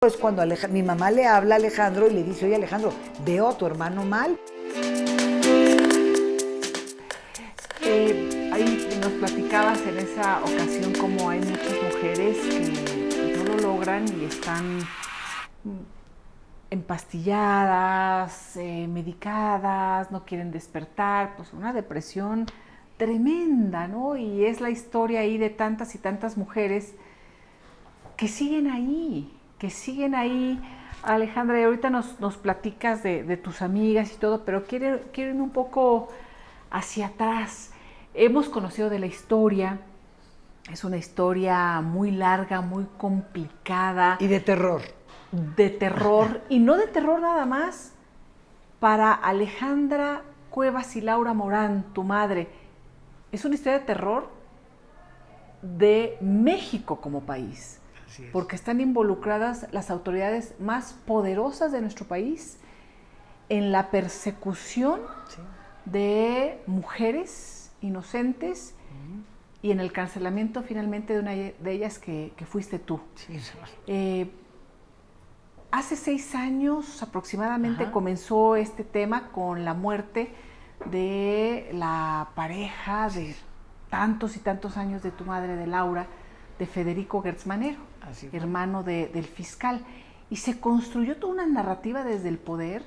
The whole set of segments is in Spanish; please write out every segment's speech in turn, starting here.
Es cuando mi mamá le habla a Alejandro y le dice, oye Alejandro, veo a tu hermano mal. Ahí nos platicabas en esa ocasión cómo hay muchas mujeres que no lo logran y están empastilladas, medicadas, no quieren despertar, pues una depresión tremenda, ¿no? Y es la historia ahí de tantas y tantas mujeres que siguen ahí, Alejandra, y ahorita nos platicas de tus amigas y todo, pero quiero irme un poco hacia atrás. Hemos conocido de la historia, es una historia muy larga, muy complicada. Y de terror. De terror, y no de terror nada más, para Alejandra Cuevas y Laura Morán, tu madre. Es una historia de terror de México como país. Porque están involucradas las autoridades más poderosas de nuestro país en la persecución de mujeres inocentes y en el cancelamiento finalmente de una de ellas que fuiste tú. Hace 6 años aproximadamente comenzó este tema con la muerte de la pareja de tantos y tantos años de tu madre, de Laura, de Federico Gertz Manero, hermano del fiscal. Y se construyó toda una narrativa desde el poder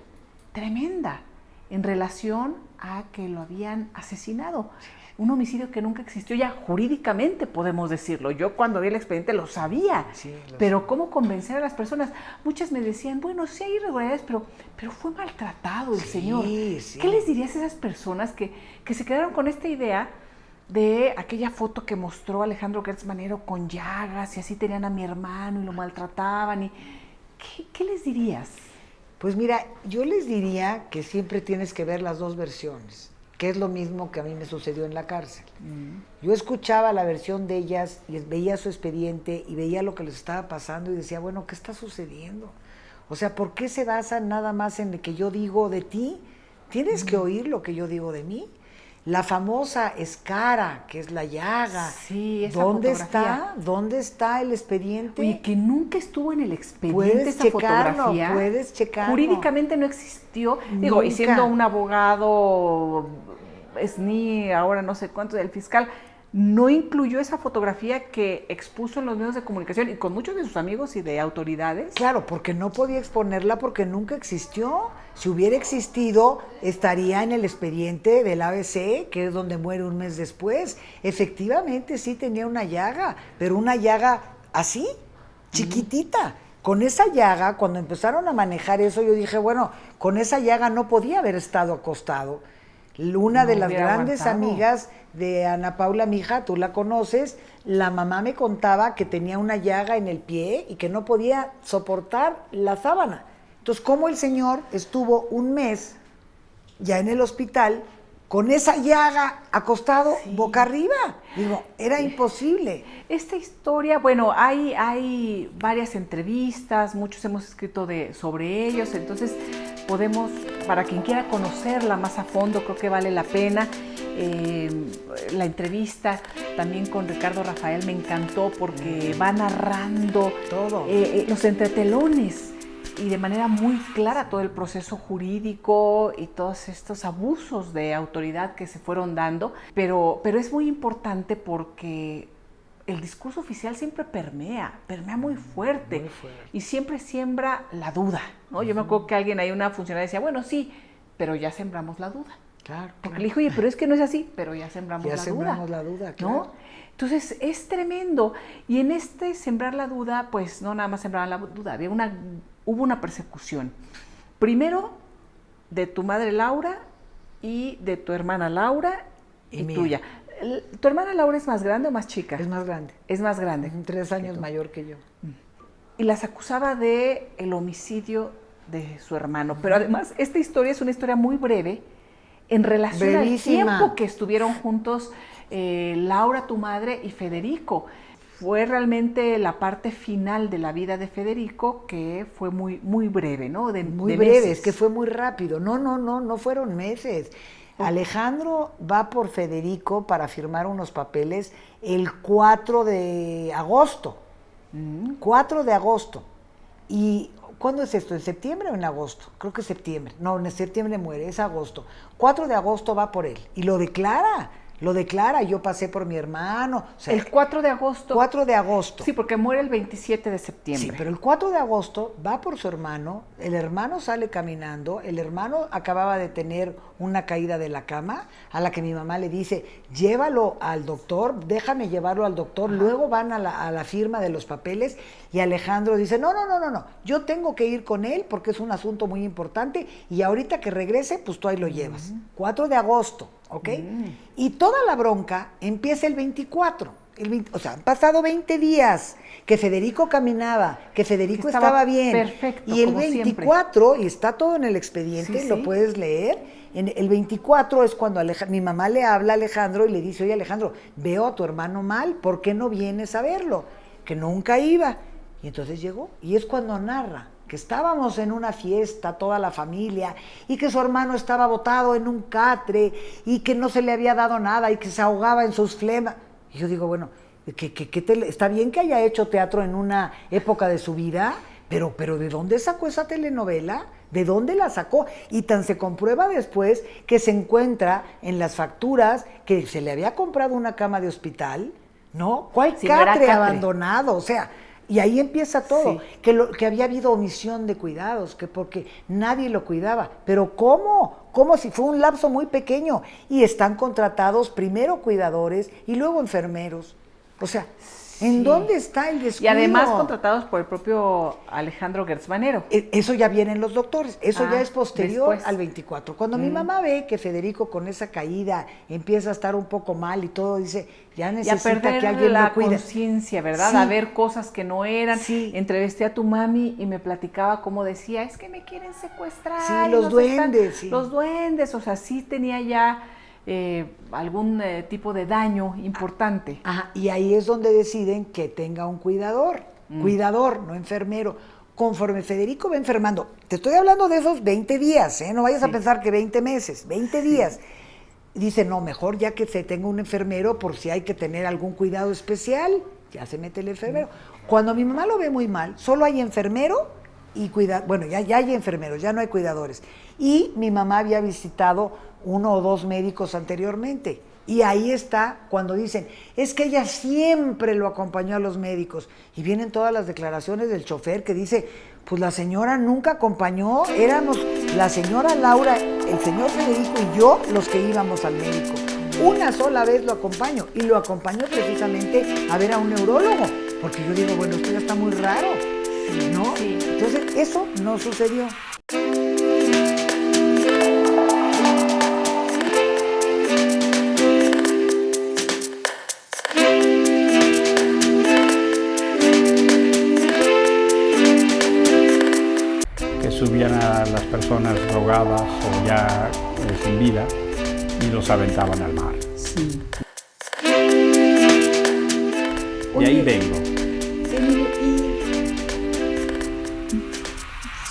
tremenda en relación a que lo habían asesinado. Un homicidio que nunca existió, ya jurídicamente podemos decirlo. Yo cuando vi el expediente lo sabía, pero ¿cómo convencer a las personas? Muchas me decían, bueno, sí hay irregularidades, pero fue maltratado el señor. ¿Qué les dirías a esas personas que se quedaron con esta idea de aquella foto que mostró Alejandro Gertz Manero con llagas y así tenían a mi hermano y lo maltrataban? ¿Qué les dirías? Pues mira, yo les diría que siempre tienes que ver las dos versiones, que es lo mismo que a mí me sucedió en la cárcel. Yo escuchaba la versión de ellas y veía su expediente y veía lo que les estaba pasando y decía, bueno, ¿qué está sucediendo? O sea, ¿por qué se basan nada más en lo que yo digo de ti? Tienes que oír lo que yo digo de mí. La famosa escara, que es la llaga. Sí, esa ¿Dónde fotografía está? ¿Dónde está el expediente? Oye, que nunca estuvo en el expediente esa fotografía. Puedes checarlo. Jurídicamente no existió. Nunca. Digo, y siendo un abogado SNI, ahora no sé cuánto, del fiscal, no incluyó esa fotografía que expuso en los medios de comunicación y con muchos de sus amigos y de autoridades. Claro, porque no podía exponerla porque nunca existió. Si hubiera existido, estaría en el expediente del ABC, que es donde muere un mes después. Efectivamente, sí tenía una llaga, pero una llaga así, chiquitita. Con esa llaga, cuando empezaron a manejar eso, yo dije, bueno, con esa llaga no podía haber estado acostado. Una de las grandes amigas de Ana Paula, mi hija, tú la conoces, la mamá me contaba que tenía una llaga en el pie y que no podía soportar la sábana. Entonces, ¿cómo el señor estuvo un mes ya en el hospital con esa llaga acostado boca arriba? Digo, era imposible. Esta historia, bueno, hay varias entrevistas, muchos hemos escrito sobre ellos, entonces podemos, para quien quiera conocerla más a fondo, creo que vale la pena. La entrevista también con Ricardo Rafael me encantó porque va narrando todo, los entretelones y de manera muy clara todo el proceso jurídico y todos estos abusos de autoridad que se fueron dando, pero es muy importante porque el discurso oficial siempre permea muy fuerte, y siempre siembra la duda, ¿no? Yo me acuerdo que alguien ahí, una funcionaria decía, bueno, sí, pero ya sembramos la duda. Claro. Porque le dijo, oye, pero es que no es así, pero ya sembramos la duda, claro. ¿no? Entonces, es tremendo. Y en este sembrar la duda, pues no nada más sembraban la duda, hubo una persecución. Primero, de tu madre Laura y de tu hermana Laura y tuya. ¿Tu hermana Laura es más grande o más chica? Es más grande. Es más grande. 3 años mayor que yo. Y las acusaba de el homicidio de su hermano. Pero además, esta historia es una historia muy breve en relación al tiempo que estuvieron juntos Laura, tu madre, y Federico. Fue realmente la parte final de la vida de Federico que fue muy, muy breve, ¿no? Muy breve, es que fue muy rápido. No fueron meses. Alejandro va por Federico para firmar unos papeles el 4 de agosto. 4 de agosto. Y ¿cuándo es esto? ¿En septiembre o en agosto? Creo que es septiembre. No, en septiembre muere, es agosto. 4 de agosto va por él y lo declara. Yo pasé por mi hermano. O sea, el 4 de agosto. 4 de agosto. Sí, porque muere el 27 de septiembre. Sí, pero el 4 de agosto va por su hermano, el hermano sale caminando, el hermano acababa de tener una caída de la cama, a la que mi mamá le dice, llévalo al doctor, déjame llevarlo al doctor, luego van a la firma de los papeles y Alejandro dice, no, yo tengo que ir con él porque es un asunto muy importante y ahorita que regrese, pues tú ahí lo llevas. 4 de agosto. ¿Ok? Y toda la bronca empieza el 24. O sea, han pasado 20 días que Federico caminaba, que Federico estaba bien. Perfecto. Y el 24, siempre. Y está todo en el expediente, lo puedes leer. El 24 es cuando mi mamá le habla a Alejandro y le dice, oye Alejandro, veo a tu hermano mal, ¿por qué no vienes a verlo? Que nunca iba. Y entonces llegó. Y es cuando narra que estábamos en una fiesta, toda la familia, y que su hermano estaba botado en un catre, y que no se le había dado nada, y que se ahogaba en sus flemas. Y yo digo, bueno, está bien que haya hecho teatro en una época de su vida, pero ¿de dónde sacó esa telenovela? ¿De dónde la sacó? Y tan se comprueba después que se encuentra en las facturas que se le había comprado una cama de hospital, ¿no? ¿Cuál catre abandonado? O sea... Y ahí empieza todo, que había habido omisión de cuidados, que porque nadie lo cuidaba. Pero ¿cómo? Como si fue un lapso muy pequeño. Y están contratados primero cuidadores y luego enfermeros. O sea, ¿en dónde está el descuido? Y además contratados por el propio Alejandro Gertz Manero. Eso ya vienen los doctores, eso ya es posterior al 24. Cuando mi mamá ve que Federico con esa caída empieza a estar un poco mal y todo, dice, ya necesita que alguien lo cuide. La conciencia, ¿verdad? A ver cosas que no eran. Entrevisté a tu mami y me platicaba cómo decía, es que me quieren secuestrar. Sí, los duendes. Los duendes, o sea, sí tenía ya... algún tipo de daño importante. Ajá, y ahí es donde deciden que tenga un cuidador, no enfermero. Conforme Federico va enfermando, te estoy hablando de esos 20 días, no vayas a pensar que 20 meses, 20 días. Dice, no, mejor ya que se tenga un enfermero por si hay que tener algún cuidado especial, ya se mete el enfermero. Cuando mi mamá lo ve muy mal, solo hay enfermero y bueno, ya hay enfermeros, ya no hay cuidadores. Y mi mamá había visitado 1 o 2 médicos anteriormente. Y ahí está cuando dicen, es que ella siempre lo acompañó a los médicos. Y vienen todas las declaraciones del chofer que dice, pues la señora nunca acompañó, éramos la señora Laura, el señor Federico y yo los que íbamos al médico. Una sola vez lo acompaño y lo acompañó precisamente a ver a un neurólogo. Porque yo digo, bueno, esto ya está muy raro, ¿no? Sí. Entonces, eso no sucedió. Subían a las personas drogadas o ya sin vida y los aventaban al mar. Sí. De ahí vengo. ¿Y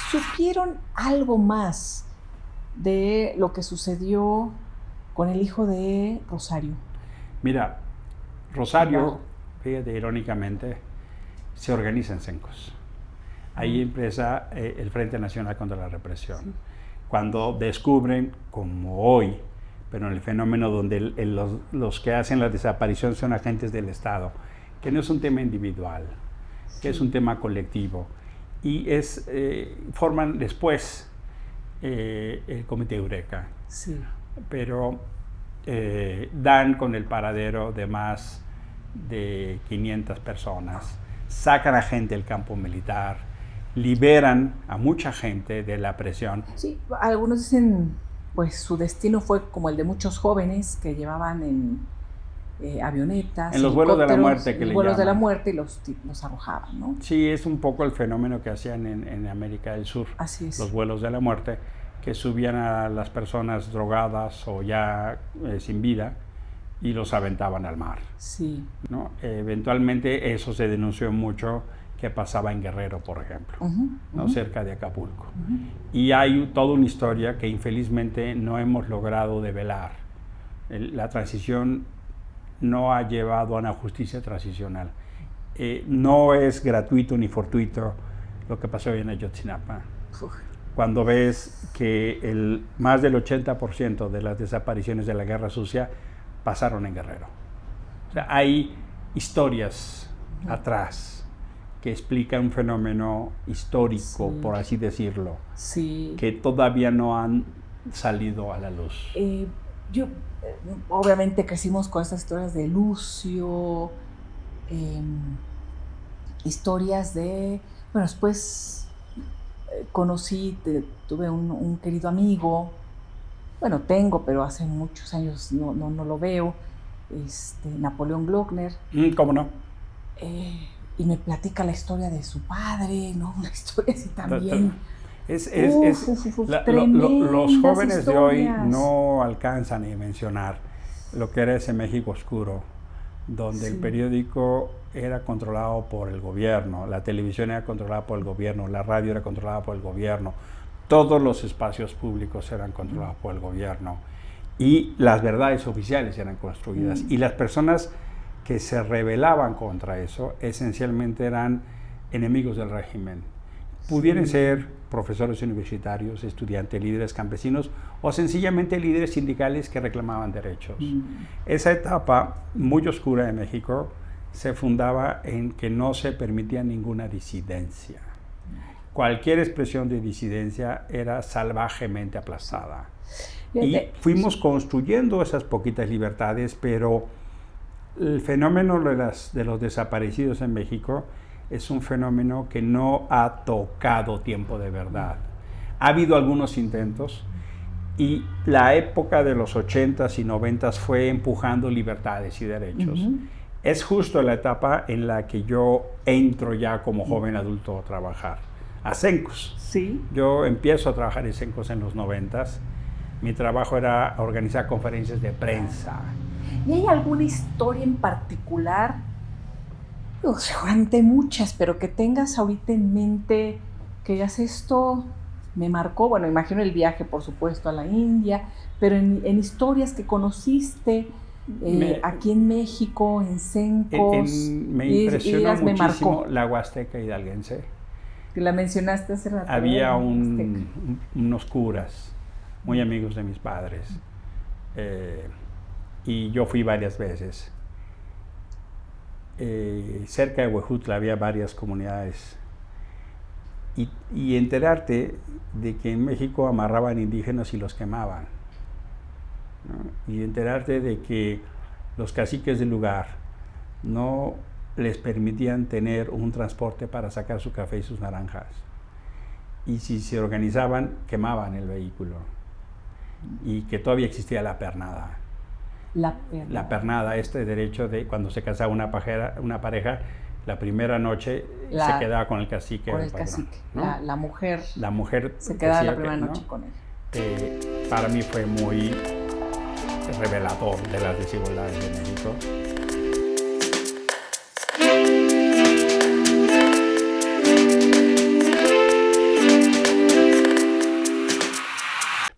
supieron algo más de lo que sucedió con el hijo de Rosario? Mira, Rosario, fíjate, irónicamente, se organiza en Cencos. Ahí empieza el Frente Nacional contra la Represión. Sí. Cuando descubren, como hoy, pero en el fenómeno donde los que hacen la desaparición son agentes del Estado, que no es un tema individual, que es un tema colectivo. Y forman después el Comité Eureka. Sí. Pero dan con el paradero de más de 500 personas, sacan a gente del campo militar, liberan a mucha gente de la presión. Sí, algunos dicen, pues su destino fue como el de muchos jóvenes que llevaban en avionetas, en los vuelos de la muerte, que le vuelos de la muerte y los arrojaban, ¿no? Sí, es un poco el fenómeno que hacían en América del Sur. Así es. Los vuelos de la muerte, que subían a las personas drogadas o ya sin vida y los aventaban al mar. Sí. ¿No? Eventualmente eso se denunció mucho, que pasaba en Guerrero, por ejemplo, ¿no? Cerca de Acapulco. Y hay toda una historia que infelizmente no hemos logrado develar. La transición no ha llevado a una justicia transicional. No es gratuito ni fortuito lo que pasó hoy en Ayotzinapa. Cuando ves que más del 80% de las desapariciones de la Guerra Sucia pasaron en Guerrero. O sea, hay historias atrás que explican un fenómeno histórico, por así decirlo, que todavía no han salido a la luz. Obviamente crecimos con estas historias de Lucio, historias de... Bueno, después tuve un querido amigo, bueno, tengo, pero hace muchos años no lo veo, Napoleón Glockner. ¿Cómo no? Y me platica la historia de su padre, ¿no? Una historia así también. Los jóvenes de hoy no alcanzan a mencionar lo que era ese México oscuro, donde el periódico era controlado por el gobierno, la televisión era controlada por el gobierno, la radio era controlada por el gobierno, todos los espacios públicos eran controlados por el gobierno y las verdades oficiales eran construidas. Y las personas que se rebelaban contra eso esencialmente eran enemigos del régimen. Pudieran ser profesores universitarios, estudiantes, líderes campesinos o sencillamente líderes sindicales que reclamaban derechos. Esa etapa muy oscura de México se fundaba en que no se permitía ninguna disidencia. Cualquier expresión de disidencia era salvajemente aplastada. Y fuimos construyendo esas poquitas libertades, pero el fenómeno de los desaparecidos en México es un fenómeno que no ha tocado tiempo de verdad. Ha habido algunos intentos y la época de los 80s y 90s fue empujando libertades y derechos. Es justo la etapa en la que yo entro ya como joven adulto a trabajar, a Cencos. Sí. Yo empiezo a trabajar en Cencos en los 90s. Mi trabajo era organizar conferencias de prensa. ¿Y hay alguna historia en particular? Seguramente muchas, pero que tengas ahorita en mente que digas esto me marcó. Bueno, imagino el viaje, por supuesto, a la India, pero en historias que conociste aquí en México, en Cencos. Me impresionó muchísimo la Huasteca hidalguense. Que la mencionaste hace rato. Había unos curas, muy amigos de mis padres, y yo fui varias veces. Cerca de Huejutla había varias comunidades y enterarte de que en México amarraban indígenas y los quemaban, ¿no? Y enterarte de que los caciques del lugar no les permitían tener un transporte para sacar su café y sus naranjas, y si se organizaban quemaban el vehículo, y que todavía existía la pernada. La pernada, este derecho de cuando se casaba una pareja, la primera noche se quedaba con el cacique. Con el cacique, ¿no? La mujer se quedaba la primera noche con él. Para mí fue muy revelador de las desigualdades de México.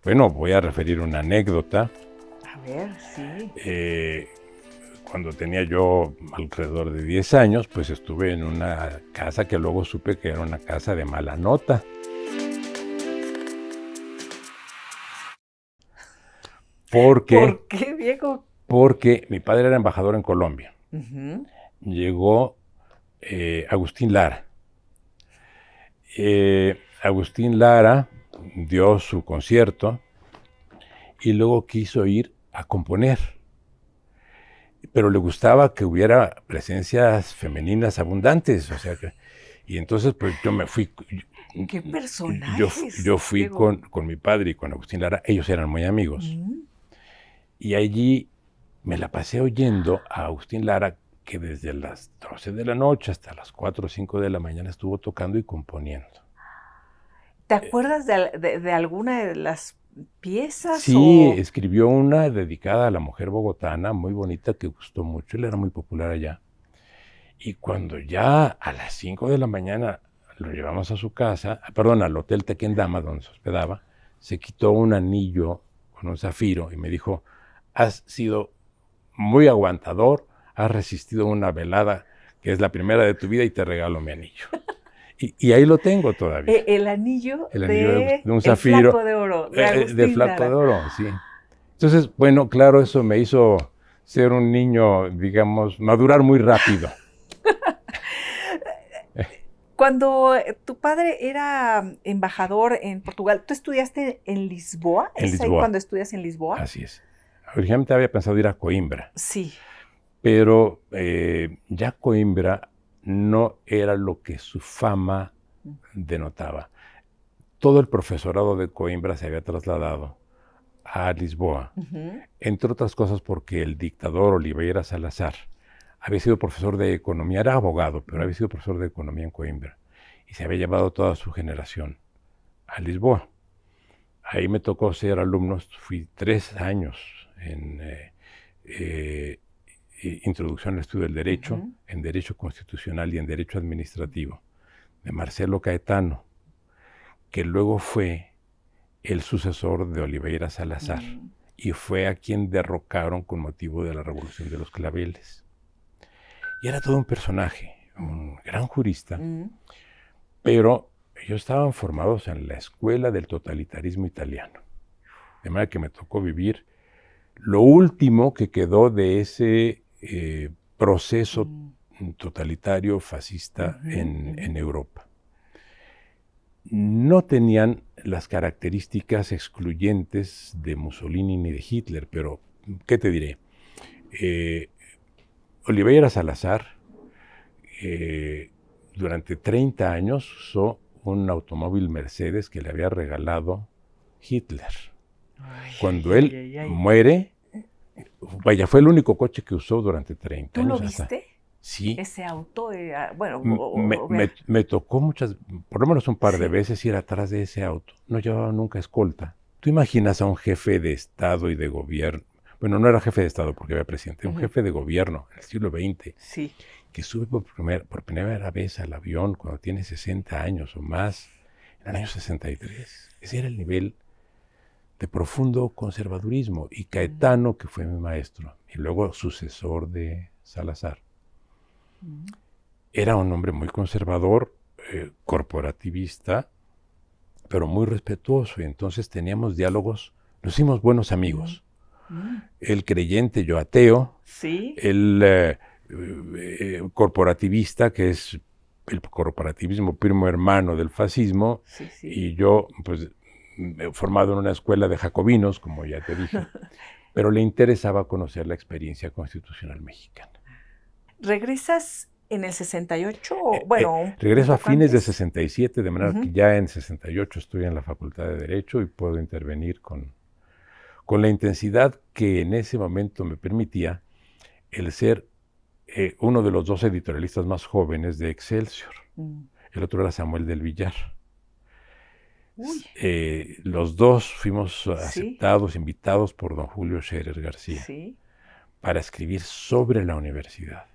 Bueno, voy a referir una anécdota. A ver, sí. Cuando tenía yo alrededor de 10 años, pues estuve en una casa que luego supe que era una casa de mala nota. ¿Por qué, viejo? Porque mi padre era embajador en Colombia. Llegó Agustín Lara. Agustín Lara dio su concierto y luego quiso ir a componer, pero le gustaba que hubiera presencias femeninas abundantes, o sea que, y entonces pues yo me fui. ¿Qué personajes? Yo fui con mi padre y con Agustín Lara, ellos eran muy amigos, y allí me la pasé oyendo a Agustín Lara, que desde las 12 de la noche hasta las 4 o 5 de la mañana estuvo tocando y componiendo. ¿Te acuerdas de alguna de las piezas? Sí, escribió una dedicada a la mujer bogotana, muy bonita, que gustó mucho, él era muy popular allá. Y cuando ya a las 5 de la mañana lo llevamos a su casa, al Hotel Tequendama, donde se hospedaba, se quitó un anillo con un zafiro y me dijo: has sido muy aguantador, has resistido una velada que es la primera de tu vida y te regalo mi anillo. Y ahí lo tengo todavía. El anillo de un el zafiro. Flaco de Oro. De Flaco de Oro, sí. Entonces, bueno, claro, eso me hizo ser un niño, digamos, madurar muy rápido. Cuando tu padre era embajador en Portugal, ¿tú estudiaste en Lisboa? En ¿Es Lisboa. ahí cuando estudias en Lisboa? Así es. Originalmente había pensado ir a Coimbra. Sí. Pero ya Coimbra no era lo que su fama denotaba. Todo el profesorado de Coimbra se había trasladado a Lisboa, entre otras cosas porque el dictador Oliveira Salazar había sido profesor de economía, era abogado, pero había sido profesor de economía en Coimbra y se había llevado toda su generación a Lisboa. Ahí me tocó ser alumno, fui 3 años en Introducción al Estudio del Derecho, en Derecho Constitucional y en Derecho Administrativo, de Marcelo Caetano, que luego fue el sucesor de Oliveira Salazar y fue a quien derrocaron con motivo de la Revolución de los Claveles. Y era todo un personaje, un gran jurista, pero ellos estaban formados en la escuela del totalitarismo italiano, de manera que me tocó vivir lo último que quedó de ese proceso totalitario fascista en Europa. No tenían las características excluyentes de Mussolini ni de Hitler, pero ¿qué te diré? Oliveira Salazar durante 30 años usó un automóvil Mercedes que le había regalado Hitler. Cuando él muere, vaya, fue el único coche que usó durante 30 años. ¿Tú lo viste? Sí. Ese auto, bueno... Me tocó por lo menos un par de veces ir atrás de ese auto. No llevaba nunca escolta. ¿Tú imaginas a un jefe de Estado y de gobierno? Bueno, no era jefe de Estado porque había presidente, un jefe de gobierno en el siglo XX, que sube por primera vez al avión cuando tiene 60 años o más, en el año 63. Ese era el nivel de profundo conservadurismo. Y Caetano, que fue mi maestro, y luego sucesor de Salazar, era un hombre muy conservador, corporativista, pero muy respetuoso. Y entonces teníamos diálogos, nos hicimos buenos amigos. El creyente, yo ateo. Sí. El corporativista, que es el corporativismo primo hermano del fascismo. Y yo, pues, formado en una escuela de jacobinos, como ya te dije, pero le interesaba conocer la experiencia constitucional mexicana. ¿Regresas en el 68? Regreso a fines de 67, de manera que ya en 68 estoy en la Facultad de Derecho y puedo intervenir con la intensidad que en ese momento me permitía el ser uno de los 2 editorialistas más jóvenes de Excelsior. El otro era Samuel del Villar. Los 2 fuimos aceptados, invitados por don Julio Scherer García para escribir sobre la universidad.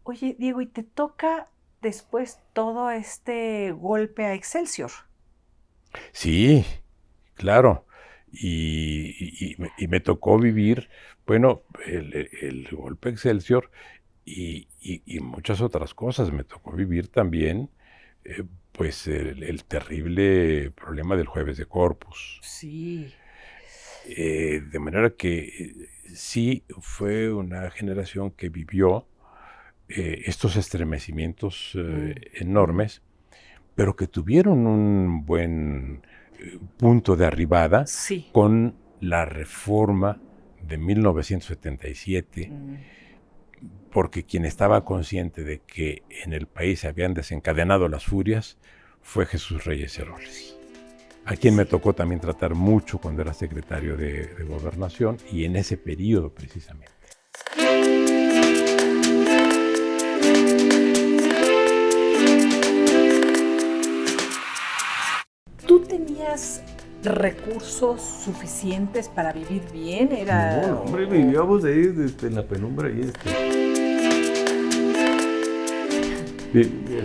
Oye, Diego, ¿y te toca después todo este golpe a Excelsior? Sí, claro. Y me tocó vivir, bueno, el golpe a Excelsior y muchas otras cosas. Me tocó vivir también, pues, el terrible problema del Jueves de Corpus. Sí. De manera que sí fue una generación que vivió estos estremecimientos enormes, pero que tuvieron un buen punto de arribada con la reforma de 1977, porque quien estaba consciente de que en el país se habían desencadenado las furias fue Jesús Reyes Heroles, a quien me tocó también tratar mucho cuando era secretario de Gobernación y en ese periodo precisamente. ¿Tú tenías recursos suficientes para vivir bien? No, hombre, vivíamos ahí en la penumbra y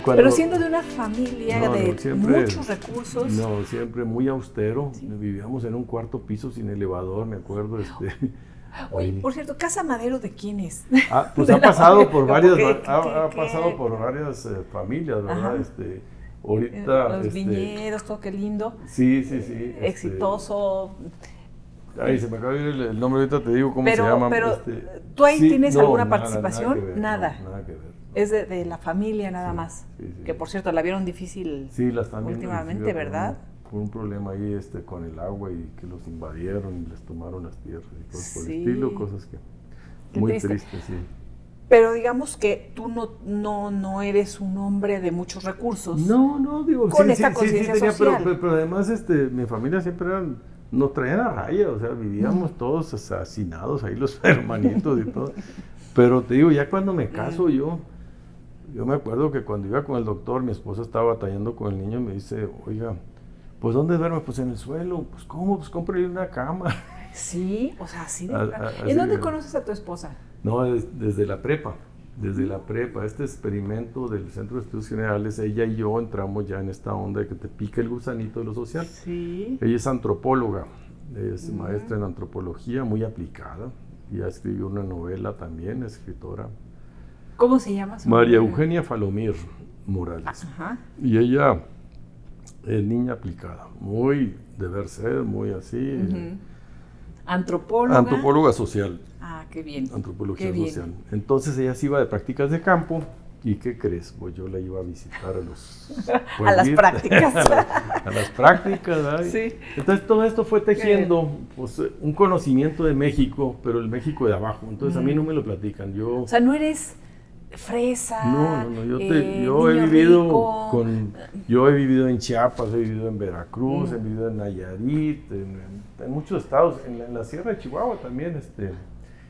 Pero siendo de una familia de muchos recursos. No, siempre muy austero. Vivíamos en un 4º piso sin elevador, me acuerdo. Oye, ahí. por cierto, ¿Casa Madero de quién es? Pues De ha la pasado familia, por ¿cómo varias, qué? ha pasado por varias familias, ¿verdad? Ajá. Ahorita, Los viñedos, todo qué lindo. sí. Exitoso. Ay, se me acaba de ir el nombre, ahorita te digo cómo se llama. Pero, ¿tú ahí tienes alguna nada, participación? Nada que ver, Nada. no, nada que ver. Es de la familia nada más. Sí. Que por cierto, la vieron difícil Sí, la están viendo últimamente, difícil ¿verdad? Por un problema ahí con el agua y que los invadieron y les tomaron las tierras y cosas por el Sí. estilo, cosas que Qué muy triste. tristes, sí. Pero digamos que tú no eres un hombre de muchos recursos. No, digo, Con sí, esta sí conciencia tenía, social. pero además mi familia siempre nos traían a raya, o sea, vivíamos todos asesinados ahí, los hermanitos y todo. Pero te digo, ya cuando me caso yo me acuerdo que cuando iba con el doctor, mi esposa estaba batallando con el niño y me dice, oiga, pues ¿dónde duerme? Pues en el suelo. Pues ¿cómo? Pues cómprale una cama. Sí, o sea, así de Ah, plano. así ¿En dónde de- conoces a tu esposa? No, desde la prepa. Desde la prepa, este experimento del Centro de Estudios Generales, ella y yo entramos ya en esta onda de que te pica el gusanito de lo social. Sí. Ella es antropóloga, es maestra en antropología, muy aplicada. Ya escribió una novela también, escritora. ¿Cómo se llama su María nombre? Eugenia Falomir Morales. Ajá. Y ella es niña aplicada, muy deber ser, muy así. Antropóloga. Antropóloga social, Ah, qué bien. antropología Qué bien. social. Entonces ella se iba de prácticas de campo. ¿Y qué crees? Pues yo la iba a visitar a los A las prácticas. a las prácticas, ¿verdad? Sí. Entonces todo esto fue tejiendo pues, un conocimiento de México, pero el México de abajo. Entonces a mí no me lo platican. Yo O sea, no eres fresa. no, yo niño he vivido rico. yo he vivido en Chiapas, he vivido en Veracruz, he vivido en Nayarit, en muchos estados, en la Sierra de Chihuahua también,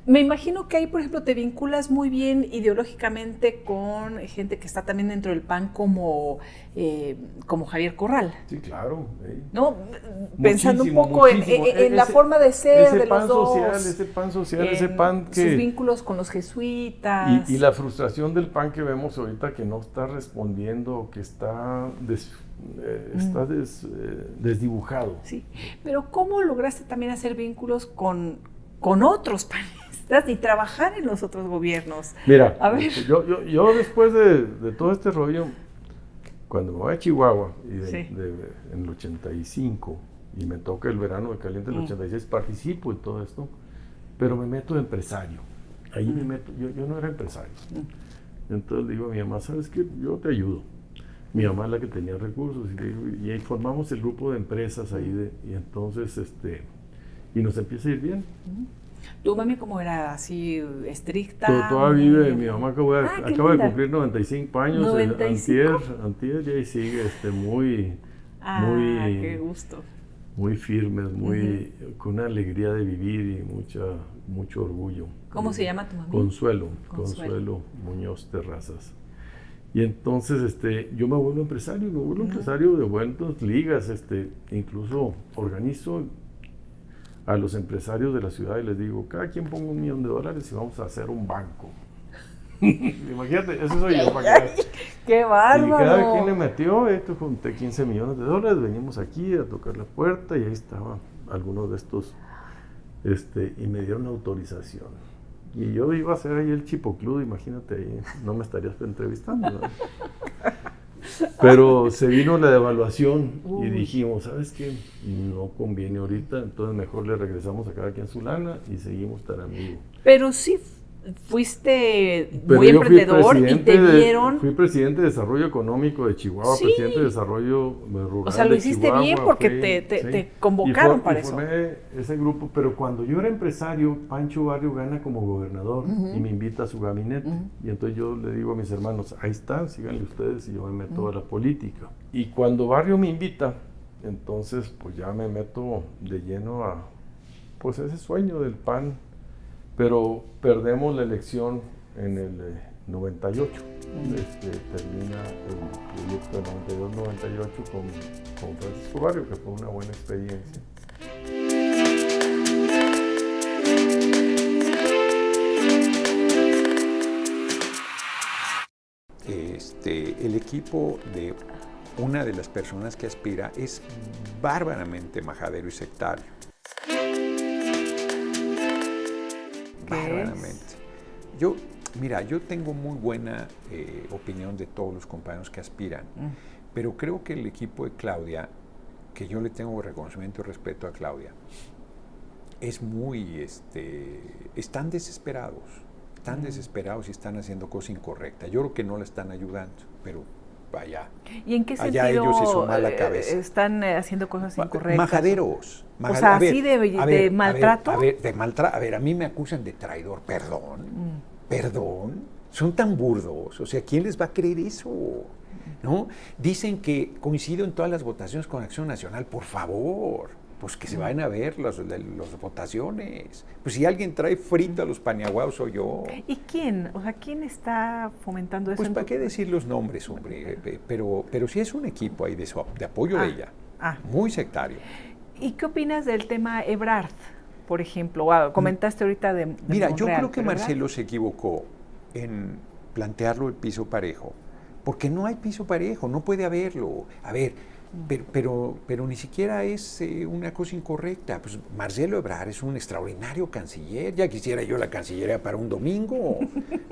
Me imagino que ahí, por ejemplo, te vinculas muy bien ideológicamente con gente que está también dentro del PAN como Javier Corral, sí, claro. ¿no? Pensando un Muchísimo, poco en muchísimo. la forma de ser ese de pan los dos. social, ese pan social, ese pan sus que... vínculos con los jesuitas. Y la frustración del PAN que vemos ahorita que no está respondiendo, que está, desdibujado. Sí, pero ¿cómo lograste también hacer vínculos con otros panistas y trabajar en los otros gobiernos? Mira, A ver. yo después de todo este rollo, cuando me voy a Chihuahua Sí. en el 85 y me toca el verano de caliente del 86, participo en todo esto, pero me meto de empresario. Ahí me meto, yo no era empresario. Entonces le digo a mi mamá, ¿sabes qué? Yo te ayudo. Mi mamá es la que tenía recursos y ahí formamos el grupo de empresas ahí y entonces y nos empieza a ir bien. ¿Tu mami cómo era? ¿Así estricta? Todavía vive, mi mamá acaba qué de linda. cumplir 95 años, 95. antier, y ahí sigue muy, Qué gusto. muy firmes, con una alegría de vivir y mucho orgullo. ¿Cómo se llama tu mami? Consuelo Consuelo. Muñoz Terrazas. Y entonces yo me vuelvo empresario de buenas ligas, incluso organizo a los empresarios de la ciudad y les digo, cada quien ponga $1 millón y vamos a hacer un banco. Imagínate, eso soy yo para que ¡Qué y bárbaro! cada quien le metió, junté $15 millones, venimos aquí a tocar la puerta y ahí estaban algunos de estos, y me dieron autorización. Y yo iba a hacer ahí el chipocludo, imagínate, ahí no me estarías entrevistando, ¿no? Pero se vino la devaluación y dijimos, ¿sabes qué? No conviene ahorita, entonces mejor le regresamos a cada quien su lana y seguimos tan amigos. Pero sí fuiste Pero muy yo fui emprendedor y te presidente vieron. Fui presidente de Desarrollo Económico de Chihuahua, Sí. presidente de Desarrollo Rural. O sea, lo de hiciste Chihuahua, bien porque sí. te convocaron Y para eso. formé ese grupo, pero cuando yo era empresario, Pancho Barrio gana como gobernador y me invita a su gabinete. Y entonces yo le digo a mis hermanos, ahí están, síganle ustedes y yo me meto a la política. Y cuando Barrio me invita, entonces pues ya me meto de lleno a pues ese sueño del PAN, pero perdemos la elección en el 98. Termina el proyecto 92-98 con Francisco Barrio, que fue una buena experiencia. El equipo de una de las personas que aspira es bárbaramente majadero y sectario. Bárbaramente. Yo tengo muy buena opinión de todos los compañeros que aspiran, pero creo que el equipo de Claudia, que yo le tengo reconocimiento y respeto a Claudia, es muy, están desesperados y están haciendo cosas incorrectas. Yo creo que no la están ayudando, pero vaya. ¿Y en qué allá sentido ellos y su mala cabeza. están haciendo cosas incorrectas? Majaderos. O sea, así de maltrato. A ver, a mí me acusan de traidor. Perdón. Son tan burdos. O sea, ¿quién les va a creer eso? ¿No? Dicen que coincido en todas las votaciones con Acción Nacional. Por favor, pues que se vayan a ver las votaciones. Pues si alguien trae frito a los paniaguados soy yo. ¿Y quién? O sea, ¿quién está fomentando eso? Pues para qué decir los nombres, hombre. Pero sí es un equipo ahí de apoyo de ella. Muy sectario. ¿Y qué opinas del tema Ebrard, por ejemplo? Comentaste ahorita de Mira, Monreal, yo creo que ¿verdad? Marcelo se equivocó en plantearlo el piso parejo, porque no hay piso parejo, no puede haberlo. A ver, pero ni siquiera es una cosa incorrecta. Pues Marcelo Ebrard es un extraordinario canciller. Ya quisiera yo la cancillería para un domingo,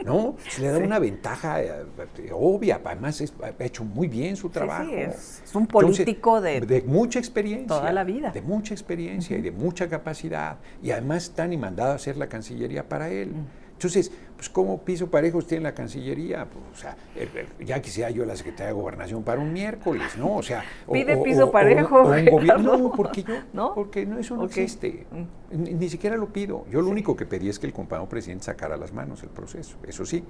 ¿no? Se le da una ventaja obvia. Además, ha hecho muy bien su trabajo. Sí, es un político de mucha experiencia. Toda la vida. De mucha experiencia y de mucha capacidad. Y además está ni mandado a hacer la cancillería para él. Entonces, pues ¿cómo piso parejo usted en la Cancillería? Pues, o sea, ya quisiera yo la Secretaría de Gobernación para un miércoles, ¿no? O sea, pide piso parejo. O un gobierno. No, porque ¿no? Porque eso no existe. Ni siquiera lo pido. Yo lo único que pedí es que el compañero presidente sacara las manos el proceso. Eso sí.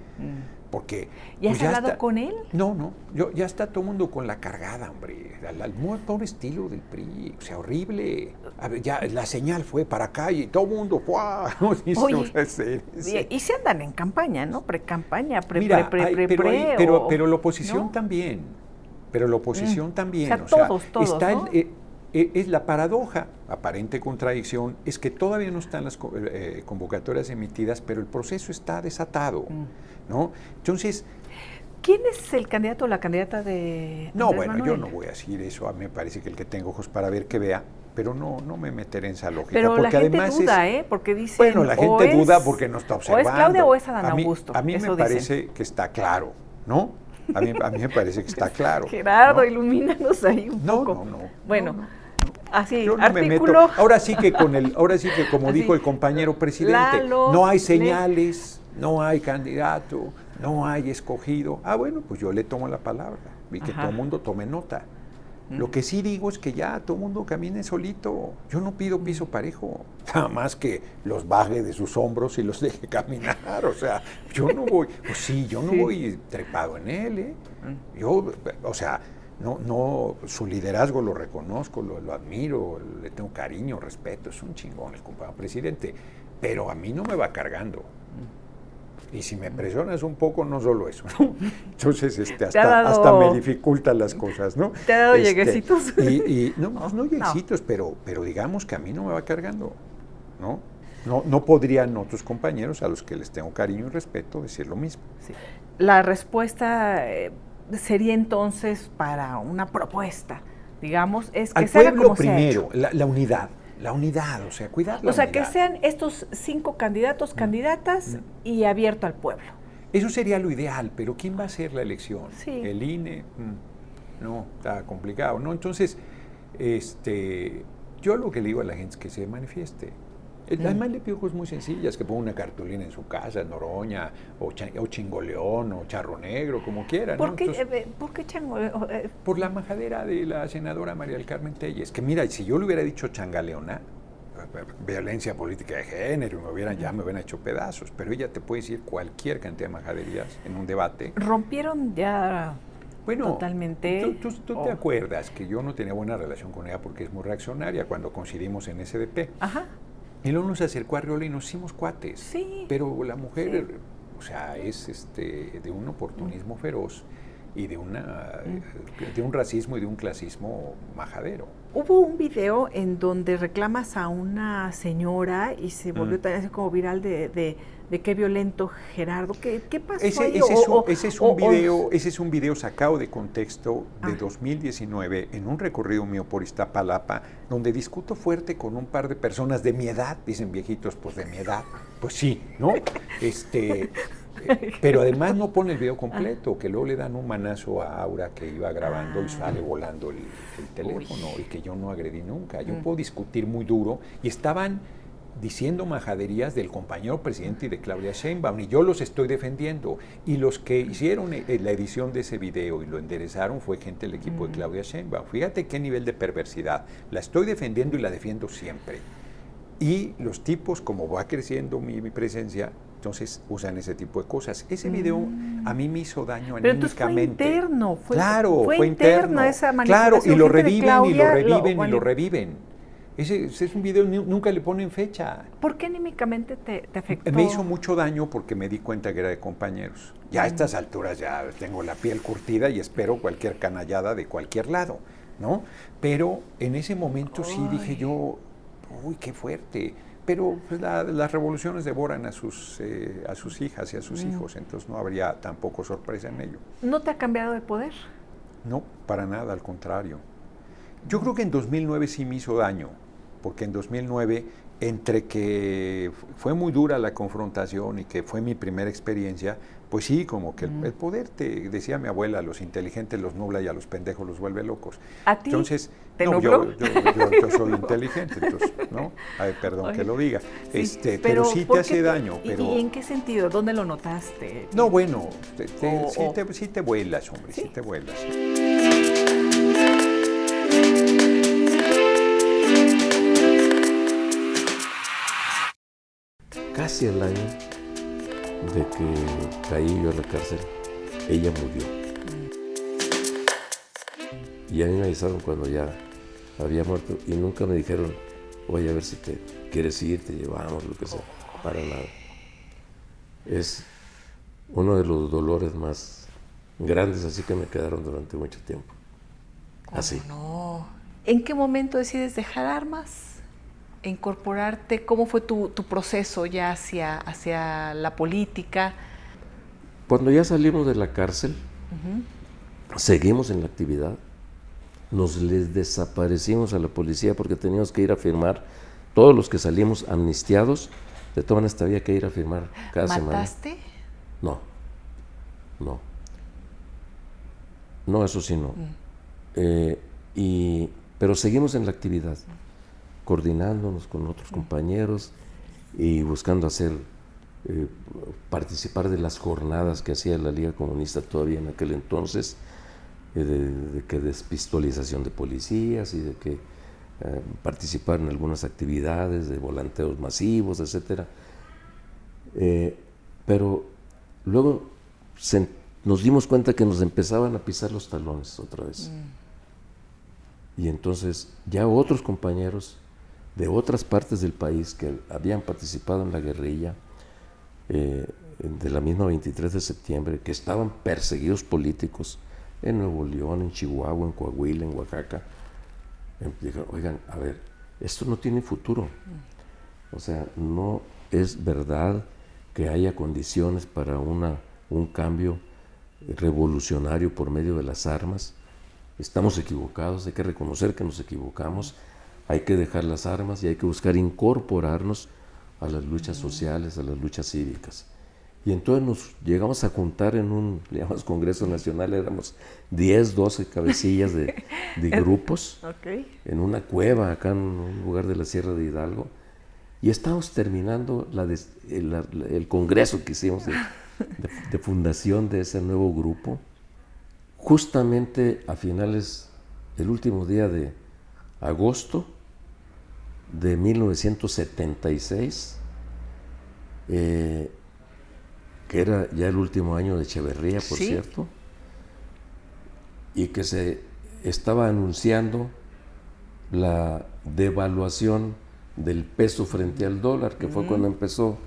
Porque. ¿Ya has hablado con él? No. Ya está todo el mundo con la cargada, hombre. Al muy pobre estilo del PRI. O sea, horrible. A ver, ya la señal fue para acá y todo el mundo. ¡Wow! Oye, y se andan en campaña, ¿no? Pre-campaña, pero la oposición, ¿no? También. Pero la oposición también. O sea, todos, está ¿no? Es la paradoja, aparente contradicción, es que todavía no están las convocatorias emitidas, pero el proceso está desatado, ¿no? Entonces... ¿Quién es el candidato o la candidata de No, Andrés bueno, Manuel? yo no voy a decir eso, a mí me parece que el que tenga ojos para ver que vea, pero no me meteré en esa lógica. Pero porque la gente además duda, porque dicen... Bueno, la gente duda porque no está observando. O es Claudia o es Adán Augusto. A mí me parece que está claro, ¿no? A mí me parece que está claro. Gerardo, ¿no? Ilumínanos ahí un poco. No. Bueno, así, yo no artículo... me meto. Ahora sí que como así, dijo el compañero presidente, no hay señales, no hay candidato, no hay escogido. Bueno, pues yo le tomo la palabra y que todo el mundo tome nota. Lo que sí digo es que ya todo el mundo camine solito. Yo no pido piso parejo, nada más que los baje de sus hombros y los deje caminar. O sea, yo no voy, pues sí, yo no voy trepado en él, Yo, o sea, no, su liderazgo lo reconozco, lo admiro, le tengo cariño, respeto, es un chingón el compañero presidente, pero a mí no me va cargando. Y si me presionas un poco, no solo eso, ¿no? Entonces, hasta me dificultan las cosas, ¿no? ¿Te ha dado lleguecitos? No lleguecitos, pero digamos que a mí no me va cargando, ¿no? No podrían otros compañeros a los que les tengo cariño y respeto decir lo mismo. Sí. La respuesta sería entonces para una propuesta, digamos, es que se haga como primero, la unidad. La unidad, o sea, cuidar la unidad. O sea, que sean estos 5 candidatos, candidatas y abierto al pueblo. Eso sería lo ideal, pero ¿quién va a hacer la elección? Sí. ¿El INE? No, está complicado, ¿no? Entonces, yo lo que le digo a la gente es que se manifieste. Además le pido cosas muy sencillas, que ponga una cartulina en su casa, Noroña, o Chingoleón, o Charro Negro, como quieran. ¿Por ¿no? qué, Entonces, ¿por qué Changoleón? Por la majadera de la senadora María del Carmen Telles, que mira, si yo le hubiera dicho changaleona, violencia política de género, me hubieran hecho pedazos, pero ella te puede decir cualquier cantidad de majaderías en un debate. Rompieron ya totalmente. Tú te acuerdas que yo no tenía buena relación con ella porque es muy reaccionaria cuando coincidimos en SDP. Ajá. Y luego nos acercó a Arriola y nos hicimos cuates. Sí. Pero la mujer, o sea, es de un oportunismo feroz y de un racismo y de un clasismo majadero. Hubo un video en donde reclamas a una señora y se volvió también así como viral de qué violento Gerardo. ¿Qué pasó ahí? Ese es un video sacado de contexto de 2019 en un recorrido mío por Iztapalapa, donde discuto fuerte con un par de personas de mi edad, dicen viejitos, pues de mi edad, pues sí, ¿no? Pero además no pone el video completo, que luego le dan un manazo a Aura que iba grabando y sale volando el teléfono y que yo no agredí nunca. Yo puedo discutir muy duro y estaban diciendo majaderías del compañero presidente y de Claudia Sheinbaum y yo los estoy defendiendo. Y los que hicieron la edición de ese video y lo enderezaron fue gente del equipo de Claudia Sheinbaum. Fíjate qué nivel de perversidad. La estoy defendiendo y la defiendo siempre. Y los tipos, como va creciendo mi presencia, entonces usan ese tipo de cosas. Ese video a mí me hizo daño anímicamente. Pero fue interno. Fue interno. Esa manipulación. Claro, y lo reviven, Claudia, y lo reviven, y lo reviven. Ese es un video, nunca le ponen fecha. ¿Por qué anímicamente te afectó? Me hizo mucho daño porque me di cuenta que era de compañeros. Ya a estas alturas ya tengo la piel curtida y espero cualquier canallada de cualquier lado, ¿no? Pero en ese momento sí dije yo, uy, qué fuerte. Pero pues, las revoluciones devoran a sus hijas y a sus hijos, entonces no habría tampoco sorpresa en ello. ¿No te ha cambiado de poder? No, para nada, al contrario. Yo creo que en 2009 sí me hizo daño, porque en 2009, entre que fue muy dura la confrontación y que fue mi primera experiencia, pues sí, como que el poder, decía mi abuela, a los inteligentes los nubla y a los pendejos los vuelve locos. ¿A ti entonces, te no, nubló? yo soy inteligente, entonces, ¿no? Ay, perdón que lo diga. Sí, pero sí te hace daño. ¿Y en qué sentido? ¿Dónde lo notaste? No, bueno, sí te vuelas, hombre, sí te vuelas. Casi al año de que caí yo a la cárcel, ella murió. Y a mí me avisaron cuando ya había muerto y nunca me dijeron, oye, a ver si te quieres ir, te llevamos, lo que sea, para nada. Es uno de los dolores más grandes, así que me quedaron durante mucho tiempo. Así. No. ¿En qué momento decides dejar armas? Incorporarte, ¿cómo fue tu proceso ya hacia la política? Cuando ya salimos de la cárcel, seguimos en la actividad, nos les desaparecimos a la policía porque teníamos que ir a firmar, todos los que salimos amnistiados, de todas maneras había que ir a firmar cada semana. ¿Mataste? No, eso sí no. Pero seguimos en la actividad, coordinándonos con otros compañeros y buscando participar de las jornadas que hacía la Liga Comunista todavía en aquel entonces, de despistolización de policías y de que participar en algunas actividades de volanteos masivos, etcétera. Pero luego nos dimos cuenta que nos empezaban a pisar los talones otra vez. Y entonces ya otros compañeros de otras partes del país que habían participado en la guerrilla de la misma 23 de septiembre, que estaban perseguidos políticos en Nuevo León, en Chihuahua, en Coahuila, en Oaxaca, dijeron, oigan, a ver, esto no tiene futuro. O sea, no es verdad que haya condiciones para un cambio revolucionario por medio de las armas. Estamos equivocados, hay que reconocer que nos equivocamos, hay que dejar las armas y hay que buscar incorporarnos a las luchas sociales, a las luchas cívicas. Y entonces nos llegamos a juntar en un, llamamos Congreso Nacional, éramos 10, 12 cabecillas de grupos, en una cueva acá en un lugar de la Sierra de Hidalgo, y estábamos terminando el congreso que hicimos de fundación de ese nuevo grupo, justamente a finales, el último día de agosto de 1976, que era ya el último año de Echeverría, por cierto, y que se estaba anunciando la devaluación del peso frente al dólar, que fue cuando empezó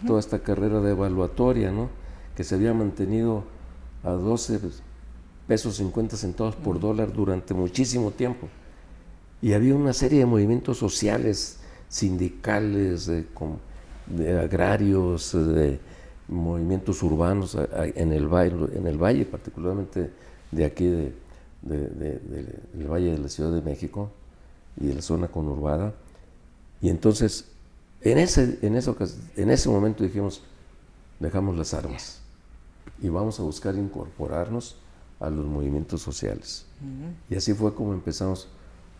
toda esta carrera devaluatoria, ¿no? Que se había mantenido a 12 pesos 50 centavos por dólar durante muchísimo tiempo. Y había una serie de movimientos sociales, sindicales, de agrarios, de movimientos urbanos en el valle, particularmente de aquí, del Valle de la Ciudad de México y de la zona conurbada. Y entonces, en ese momento dijimos, dejamos las armas y vamos a buscar incorporarnos a los movimientos sociales. Y así fue como empezamos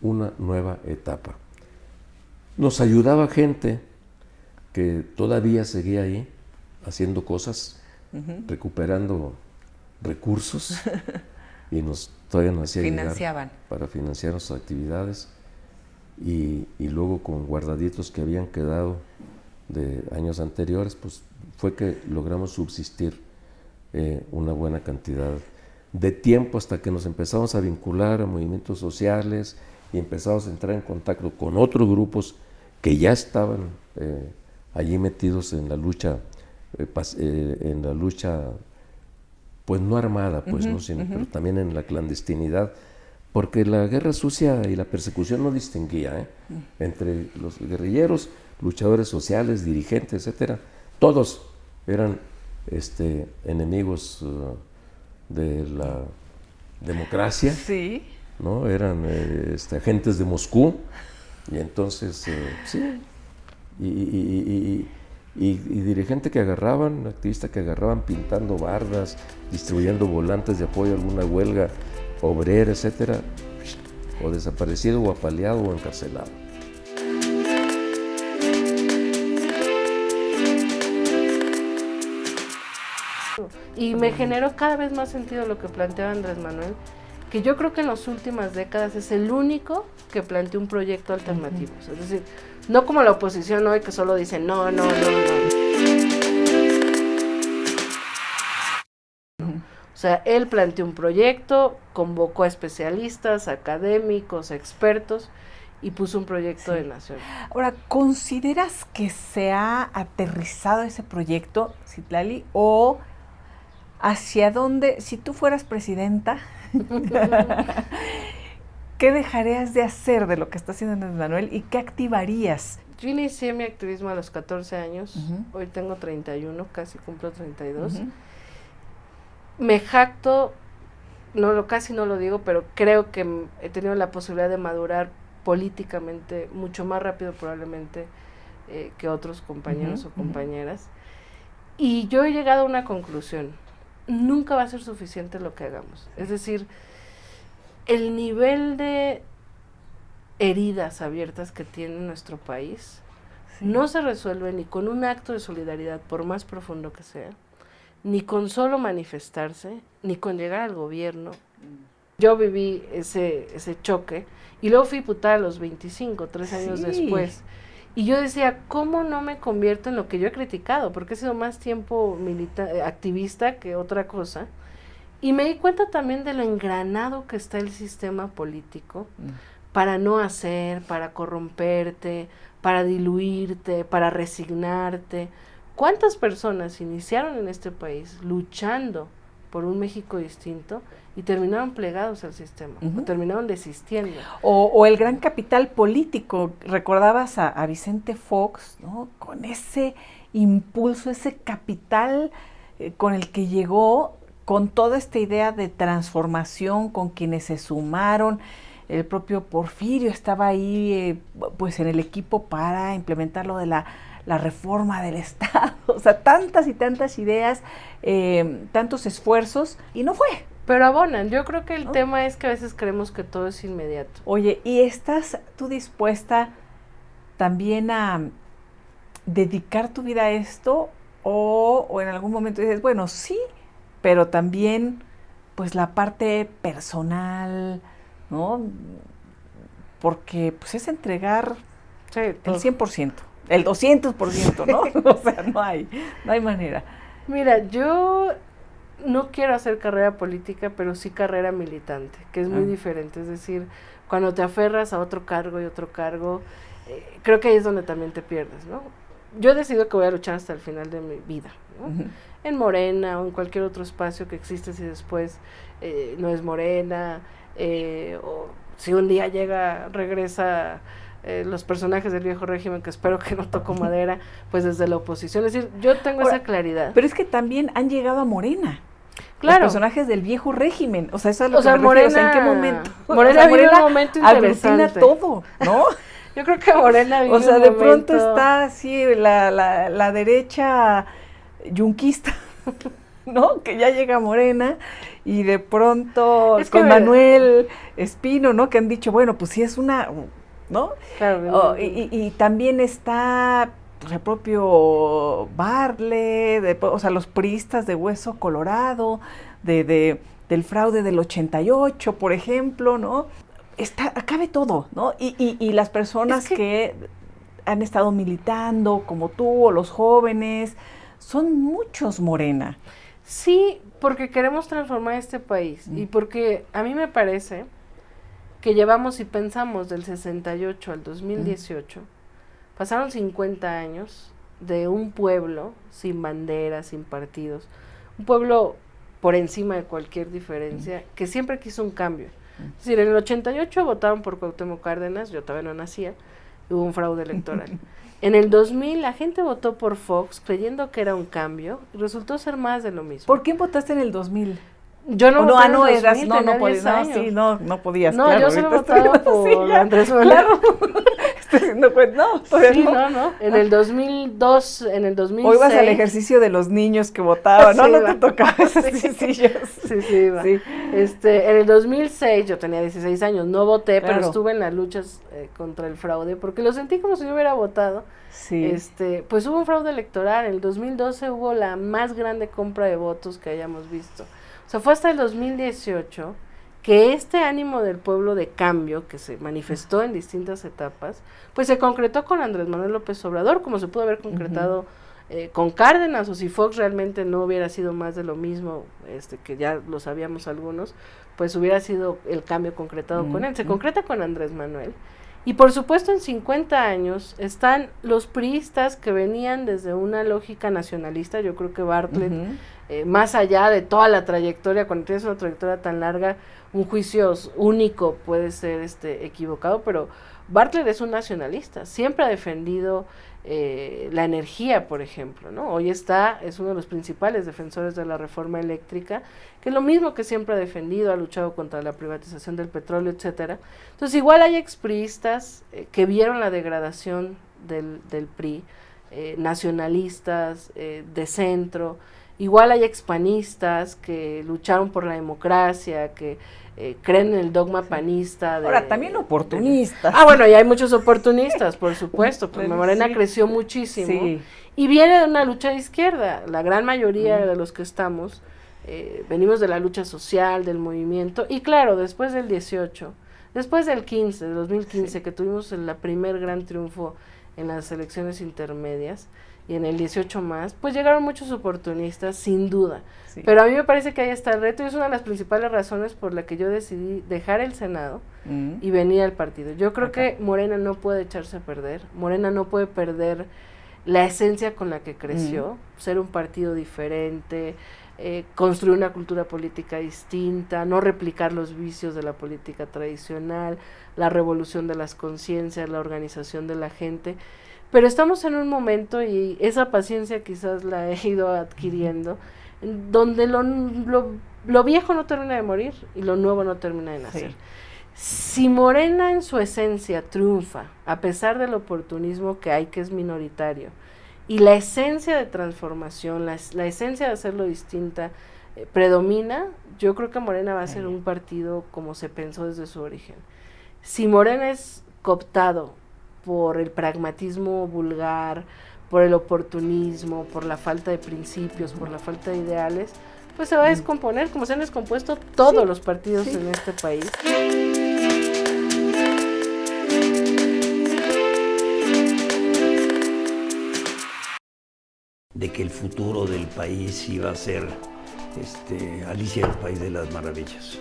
una nueva etapa. Nos ayudaba gente que todavía seguía ahí, haciendo cosas, recuperando recursos, y todavía nos hacía financiaban llegar para financiar nuestras actividades, y luego con guardaditos que habían quedado de años anteriores, pues fue que logramos subsistir una buena cantidad de tiempo hasta que nos empezamos a vincular a movimientos sociales y empezamos a entrar en contacto con otros grupos que ya estaban allí metidos en la lucha, pues no armada, pues, ¿no? Sino, pero también en la clandestinidad, porque la guerra sucia y la persecución no distinguía entre los guerrilleros, luchadores sociales, dirigentes, etcétera. Todos eran enemigos de la democracia, sí, ¿no? Eran agentes de Moscú, y entonces, sí, y dirigente que agarraban, activista que agarraban pintando bardas, distribuyendo volantes de apoyo a alguna huelga obrera, etcétera, o desaparecido, o apaleado, o encarcelado. Y me generó cada vez más sentido lo que planteaba Andrés Manuel, que yo creo que en las últimas décadas es el único que planteó un proyecto alternativo. Es decir, no como la oposición hoy que solo dice no. O sea, él planteó un proyecto, convocó a especialistas, académicos, expertos y puso un proyecto de nación. Ahora, ¿consideras que se ha aterrizado ese proyecto, Citlali, o hacia dónde, si tú fueras presidenta, qué dejarías de hacer de lo que está haciendo Andrés Manuel y qué activarías? Yo inicié mi activismo a los 14 años, hoy tengo 31, casi cumplo 32. Me jacto, casi no lo digo, pero creo que he tenido la posibilidad de madurar políticamente mucho más rápido probablemente que otros compañeros o compañeras. Y yo he llegado a una conclusión: nunca va a ser suficiente lo que hagamos. Es decir, el nivel de heridas abiertas que tiene nuestro país no se resuelve ni con un acto de solidaridad, por más profundo que sea, ni con solo manifestarse, ni con llegar al gobierno. Yo viví ese choque y luego fui diputada a los 25, 3 años después. Y yo decía, ¿cómo no me convierto en lo que yo he criticado? Porque he sido más tiempo activista que otra cosa. Y me di cuenta también de lo engranado que está el sistema político para no hacer, para corromperte, para diluirte, para resignarte. ¿Cuántas personas iniciaron en este país luchando por un México distinto y terminaron plegados al sistema, o terminaron desistiendo? O el gran capital político, recordabas a Vicente Fox, ¿no? Con ese impulso, ese capital con el que llegó, con toda esta idea de transformación, con quienes se sumaron. El propio Porfirio estaba ahí pues en el equipo para implementar lo de la reforma del Estado, o sea, tantas y tantas ideas, tantos esfuerzos, y no fue. Pero abonan. Yo creo que el tema es que a veces creemos que todo es inmediato. Oye, ¿y estás tú dispuesta también a dedicar tu vida a esto? O en algún momento dices, bueno, sí, pero también pues la parte personal, ¿no? Porque pues es entregar el 100%. El 200%, ¿no? O sea, no hay manera. Mira, yo no quiero hacer carrera política, pero sí carrera militante, que es muy diferente. Es decir, cuando te aferras a otro cargo y otro cargo, creo que ahí es donde también te pierdes, ¿no? yo he decidido que voy a luchar hasta el final de mi vida, ¿no? En Morena o en cualquier otro espacio que existe, si después no es Morena, o si un día regresa los personajes del viejo régimen, que espero que no toco madera, pues desde la oposición. Es decir, yo tengo esa claridad. Pero es que también han llegado a Morena. Claro. Los personajes del viejo régimen. O sea, eso es lo que me Morena, refiero. O sea, ¿en qué momento? Morena vive un momento interesante. Aglutina todo, ¿no? Yo creo que Morena vive o sea, un de momento... pronto está así la derecha yunquista, ¿no? Que ya llega Morena, y de pronto es que con Manuel Espino, ¿no? Que han dicho, bueno, pues sí es una, ¿no? Claro, y también está pues, el propio Bartlett, o sea, los priistas de Hueso Colorado, del fraude del 88, por ejemplo, ¿no? Cabe todo, ¿no? Y las personas que han estado militando, como tú, o los jóvenes, son muchos, Morena. Sí, porque queremos transformar este país, y porque a mí me parece que llevamos, y pensamos, del 68 al 2018, pasaron 50 años de un pueblo sin banderas, sin partidos, un pueblo por encima de cualquier diferencia, que siempre quiso un cambio. Es decir, en el 88 votaron por Cuauhtémoc Cárdenas, yo todavía no nacía, hubo un fraude electoral. En el 2000 la gente votó por Fox creyendo que era un cambio, y resultó ser más de lo mismo. ¿Por quién votaste en el 2000? Yo no voté en el 2000, no podías, no podías. No, claro, yo solo votaba por Andrés Manuel. Claro. Estoy haciendo cuenta, no. En el 2002, en el 2006. O ibas al ejercicio de los niños que votaban, ¿no? Sí, no te tocaba esos ejercicios. Sí, iba. Sí. En el 2006, yo tenía 16 años, no voté, pero estuve en las luchas contra el fraude, porque lo sentí como si yo hubiera votado. Sí. Pues hubo un fraude electoral. En el 2012 hubo la más grande compra de votos que hayamos visto. O sea, fue hasta el 2018 que este ánimo del pueblo de cambio, que se manifestó en distintas etapas, pues se concretó con Andrés Manuel López Obrador, como se pudo haber concretado con Cárdenas, o si Fox realmente no hubiera sido más de lo mismo, que ya lo sabíamos algunos, pues hubiera sido el cambio concretado con él. Se concreta con Andrés Manuel. Y por supuesto en 50 años están los priistas que venían desde una lógica nacionalista. Yo creo que Bartlett, más allá de toda la trayectoria, cuando tienes una trayectoria tan larga, un juicio único puede ser equivocado, pero Bartlett es un nacionalista, siempre ha defendido la energía, por ejemplo, ¿no? Hoy es uno de los principales defensores de la reforma eléctrica, que es lo mismo que siempre ha defendido, ha luchado contra la privatización del petróleo, etcétera. Entonces igual hay expriistas que vieron la degradación del PRI, nacionalistas de centro, igual hay expanistas que lucharon por la democracia, que creen en el dogma panista. Ahora, también oportunistas. Bueno, y hay muchos oportunistas, por supuesto, porque Morena creció muchísimo, y viene de una lucha de izquierda. La gran mayoría de los que estamos, venimos de la lucha social, del movimiento, y claro, después del 18, después del 15, de 2015, que tuvimos el primer gran triunfo en las elecciones intermedias, y en el 18 más, pues llegaron muchos oportunistas, sin duda. Pero a mí me parece que ahí está el reto, y es una de las principales razones por la que yo decidí dejar el Senado y venir al partido. Yo creo que Morena no puede echarse a perder, Morena no puede perder la esencia con la que creció, ser un partido diferente, construir una cultura política distinta, no replicar los vicios de la política tradicional, la revolución de las conciencias, la organización de la gente. Pero estamos en un momento, y esa paciencia quizás la he ido adquiriendo, donde lo viejo no termina de morir y lo nuevo no termina de nacer. Si Morena en su esencia triunfa, a pesar del oportunismo que hay, que es minoritario, y la esencia de transformación, la esencia de hacerlo distinta, predomina, yo creo que Morena va a ser un partido como se pensó desde su origen. Si Morena es cooptado por el pragmatismo vulgar, por el oportunismo, por la falta de principios, por la falta de ideales, pues se va a descomponer, como se han descompuesto todos los partidos en este país. De que el futuro del país iba a ser Alicia en el País de las Maravillas.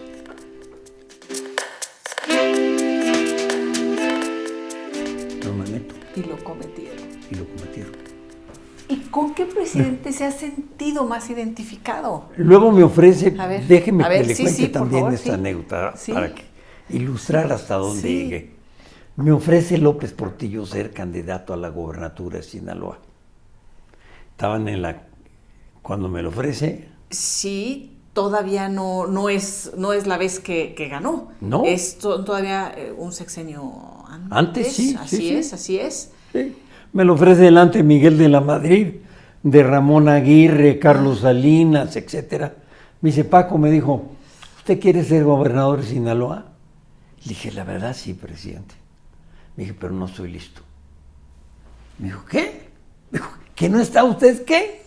No me meto. Y lo cometieron. Y lo cometieron. con qué presidente se ha sentido más identificado? Luego me ofrece, A ver, déjeme a ver, que le sí, cuente sí, por también favor, esta sí. anécdota Sí. para que ilustrar hasta dónde Sí. llegué. Me ofrece López Portillo ser candidato a la gobernatura de Sinaloa. Estaban cuando me lo ofrece, Sí, todavía no es la vez que ganó. No. Es todavía un sexenio antes. Antes, sí, Así sí, es, sí. así es. sí, me lo ofrece delante Miguel de la Madrid, de Ramón Aguirre, Carlos Salinas, etcétera. Me dice, Paco, me dijo, ¿usted quiere ser gobernador de Sinaloa? Le dije, la verdad sí, presidente. Me dije, pero no estoy listo. Me dijo, ¿qué? Me dijo, ¿que no está usted qué?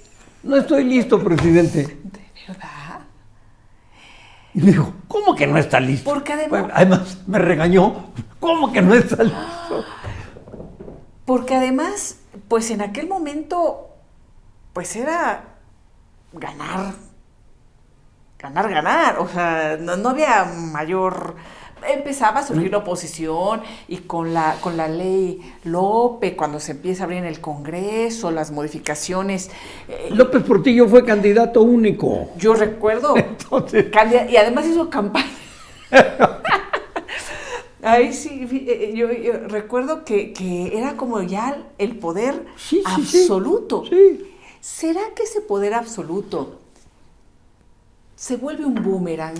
No estoy listo, presidente. ¿De verdad? Y me dijo, ¿cómo que no está listo? Porque además- Bueno, además me regañó, ¿cómo que no está listo? Porque además, pues en aquel momento, pues era ganar. O sea, no había mayor... Empezaba a surgir la oposición y con la ley Lope, cuando se empieza a abrir en el Congreso, las modificaciones. López Portillo fue candidato único. Yo recuerdo, Entonces, y además hizo campaña. Ahí sí, yo recuerdo que era como ya el poder Sí, sí, absoluto. sí. ¿Será que ese poder absoluto se vuelve un boomerang,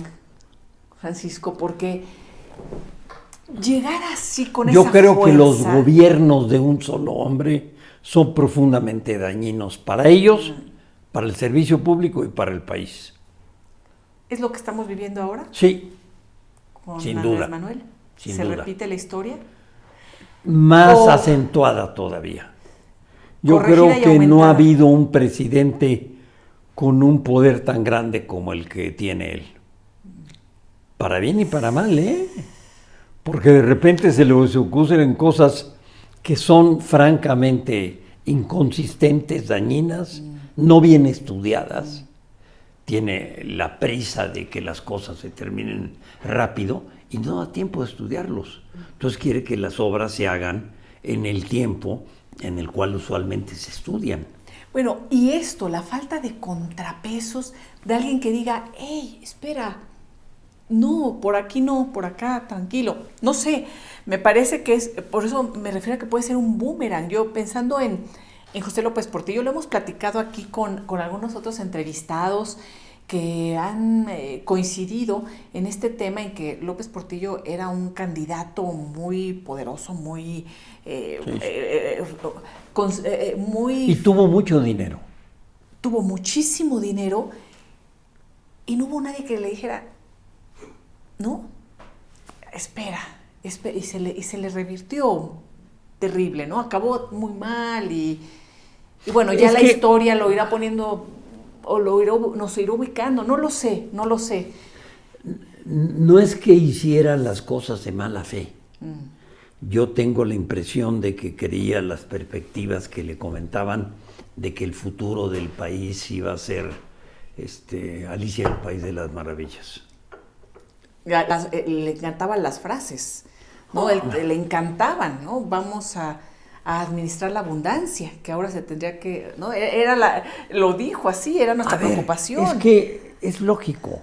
Francisco? Porque llegar así con Yo esa creo que los fuerza- gobiernos de un solo hombre son profundamente dañinos para ellos, para el servicio público y para el país. ¿Es lo que estamos viviendo ahora Sí, con sin Andrés duda, Manuel? sin ¿Se duda. repite la historia? más O- acentuada todavía. Yo Corregida creo y que no aumentada. ha habido un presidente con un poder tan grande como el que tiene él. Para bien y para mal, ¿eh? Porque de repente se le ocurren cosas que son francamente inconsistentes, dañinas, no bien estudiadas. Tiene la prisa de que las cosas se terminen rápido y no da tiempo de estudiarlos. Entonces quiere que las obras se hagan en el tiempo en el cual usualmente se estudian. Bueno, y esto, la falta de contrapesos de alguien que diga, hey, espera, no, por aquí no, por acá, tranquilo. No sé, me parece que es, por eso me refiero a que puede ser un boomerang. Yo pensando en José López Portillo, lo hemos platicado aquí con algunos otros entrevistados que han coincidido en este tema en que López Portillo era un candidato muy poderoso, muy... muy Y tuvo mucho dinero. tuvo muchísimo dinero y no hubo nadie que le dijera, no, espera, y se le revirtió terrible, ¿no? Acabó muy mal y bueno, ya Es la que- historia lo irá poniendo o nos irá ubicando, no lo sé. No es que hiciera las cosas de mala fe. Yo tengo la impresión de que creía las perspectivas que le comentaban de que el futuro del país iba a ser Alicia en el País de las Maravillas. Le encantaban las frases, ¿no? Le encantaban, ¿no? Vamos a administrar la abundancia, que ahora se tendría que, ¿no? Lo dijo así, era nuestra A ver, preocupación. es que es lógico.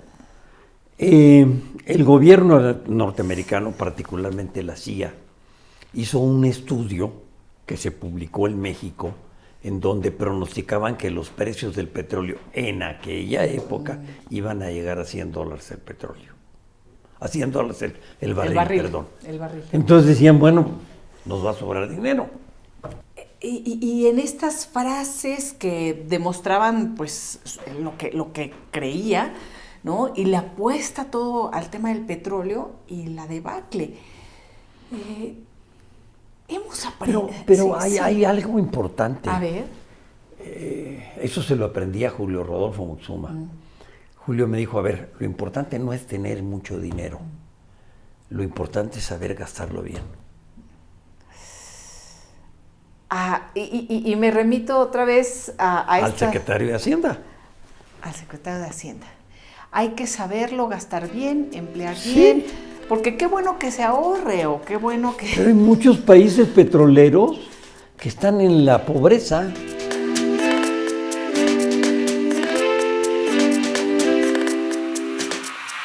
El gobierno norteamericano, particularmente la CIA, hizo un estudio que se publicó en México en donde pronosticaban que los precios del petróleo en aquella época iban a llegar a $100 el petróleo. A $100 el barril, perdón. El barril. Entonces decían, bueno, nos va a sobrar dinero. Y en estas frases que demostraban pues lo que creía, ¿no? Y le apuesta todo al tema del petróleo y la debacle. Hemos aprendido. Pero Sí, hay algo importante. A ver. Eso se lo aprendí a Julio Rodolfo Muxuma. Julio me dijo, a ver, lo importante no es tener mucho dinero. Lo importante es saber gastarlo bien. Y me remito otra vez Al secretario de Hacienda. Al secretario de Hacienda. Hay que saberlo gastar bien, emplear Sí. bien, porque qué bueno que se ahorre o qué bueno que... Pero hay muchos países petroleros que están en la pobreza.